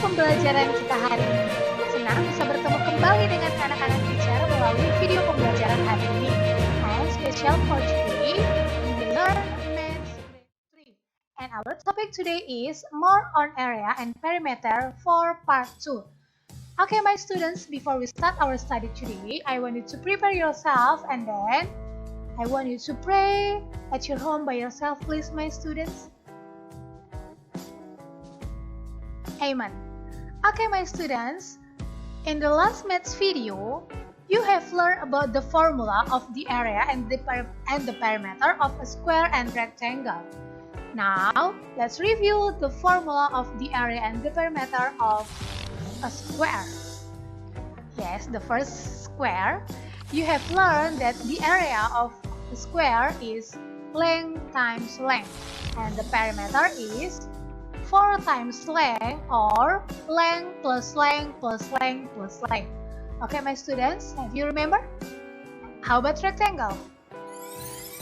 pembelajaran kita hari ini. Senang bisa bertemu kembali dengan anak-anak teacher melalui video pembelajaran hari ini. And special for today, we will learn Maths Grade 3. And our topic today is more on area and perimeter for part 2. Okay, my students, before we start our study today, I want you to prepare yourself and then I want you to pray at your home by yourself, please, my students. Amen. Okay, my students, in the last maths video, you have learned about the formula of the area and the perimeter of a square and rectangle. Now, let's review the formula of the area and the perimeter of a square. Yes, the first square, you have learned that the area of the square is length times length, and the perimeter is 4 times length, or length plus length plus length plus length. Okay, my students, have you remember? How about rectangle?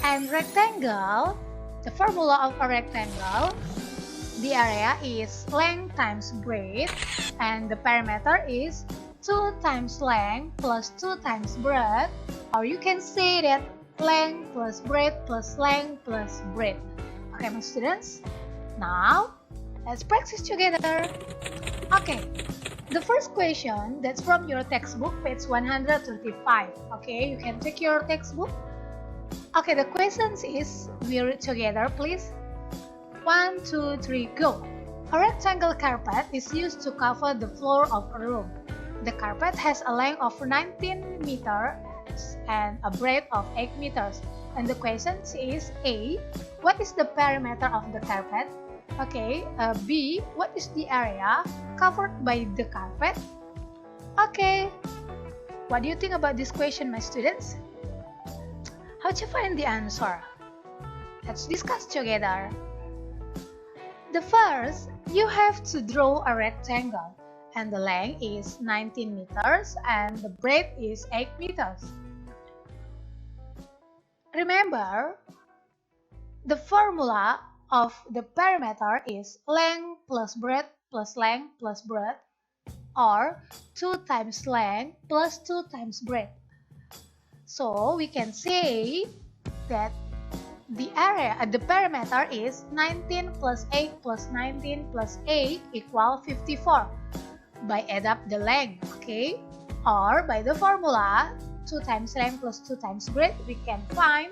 And rectangle, the formula of a rectangle, the area is length times breadth, and the perimeter is 2 times length plus 2 times breadth, or you can say that length plus breadth plus length plus breadth. Okay, my students, now let's practice together. Okay, the first question that's from your textbook, page 135. Okay, you can take your textbook. Okay, the questions is, we read together, please. 1, 2, 3, go. A rectangle carpet is used to cover the floor of a room. The carpet has a length of 19 meters and a breadth of 8 meters. And the question is A, what is the perimeter of the carpet? Okay, B, what is the area covered by the carpet? Okay, what do you think about this question, my students? How to find the answer? Let's discuss together. The first, you have to draw a rectangle, and the length is 19 meters and the breadth is 8 meters. Remember, the formula of the perimeter is length plus breadth plus length plus breadth, or 2 times length plus 2 times breadth. So we can say that the perimeter is 19 plus 8 plus 19 plus 8 equal 54 by add up the length, okay? Or by the formula 2 times length plus 2 times breadth, we can find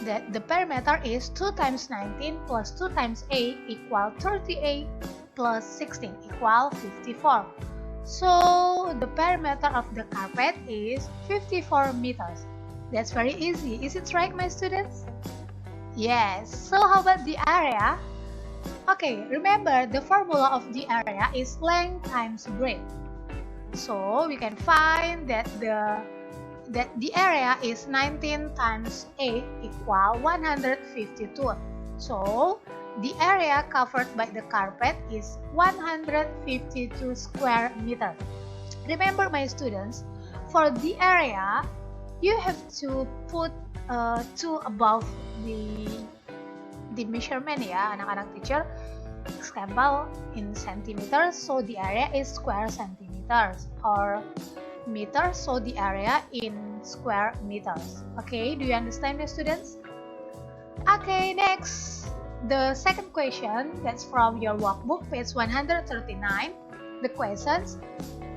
that the perimeter is 2 times 19 plus 2 times 8 equal 38 plus 16 equal 54. So the perimeter of the carpet is 54 meters. That's very easy. Is it right, my students? Yes. So how about the area? Okay, remember the formula of the area is length times breadth. So we can find that the area is 19 times 8 equal 152. So the area covered by the carpet is 152 square meters. Remember, my students, for the area, you have to put 2 above the measurement, ya, anak-anak teacher. Example, in centimeters, so the area is square centimeters, or meters, so the area in square meters. Okay, do you understand, my students? Okay, next, the second question, that's from your workbook, page 139. The questions,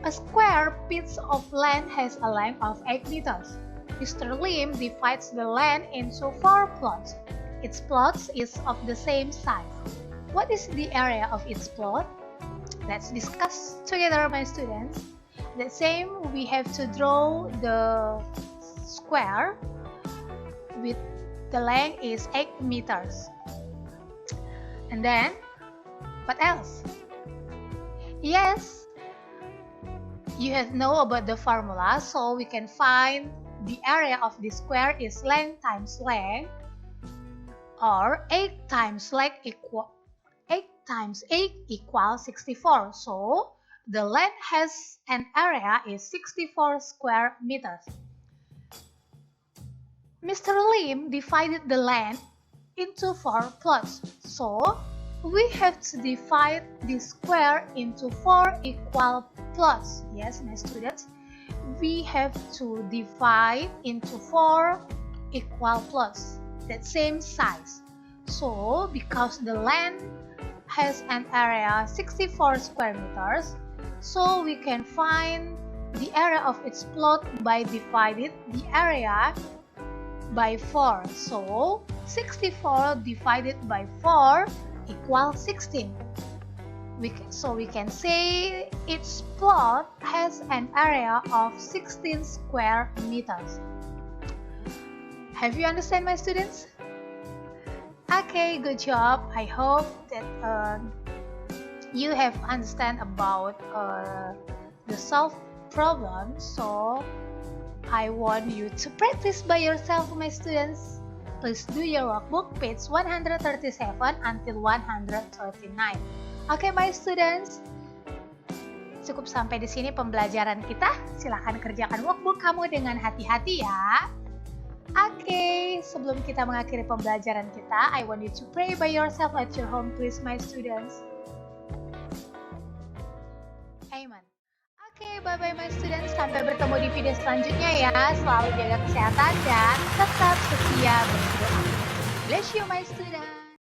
a square piece of land has a length of 8 meters. Mr. Lim divides the land into 4 plots. Its plots is of the same size. What is the area of its plot? Let's discuss together, my students. The same, we have to draw the square with the length is 8 meters. And then, what else? Yes, you have know about the formula, so we can find the area of the square is length times length, or 8 times length equal 8 times 8 equals 64. So the land has an area is 64 square meters. Mr. Lim divided the land into 4 plots. So we have to divide this square into 4 equal plus. Yes, my students, we have to divide into 4 equal plus, that same size. So, because the land has an area 64 square meters, so we can find the area of its plot by dividing the area by 4. So, 64 divided by 4 equals 16. So we can say its plot has an area of 16 square meters. Have you understand, my students? Okay, good job. I hope that you have understand about the solve problem. So I want you to practice by yourself, my students. Please do your workbook page 137 until 139. Oke, my students. Cukup sampai di sini pembelajaran kita. Silahkan kerjakan workbook kamu dengan hati-hati ya. Oke, sebelum kita mengakhiri pembelajaran kita, I want you to pray by yourself at your home, please, my students. Amen. Oke, bye-bye, my students. Sampai bertemu di video selanjutnya ya. Selalu jaga kesehatan dan tetap setia berdoa. Bless you, my students.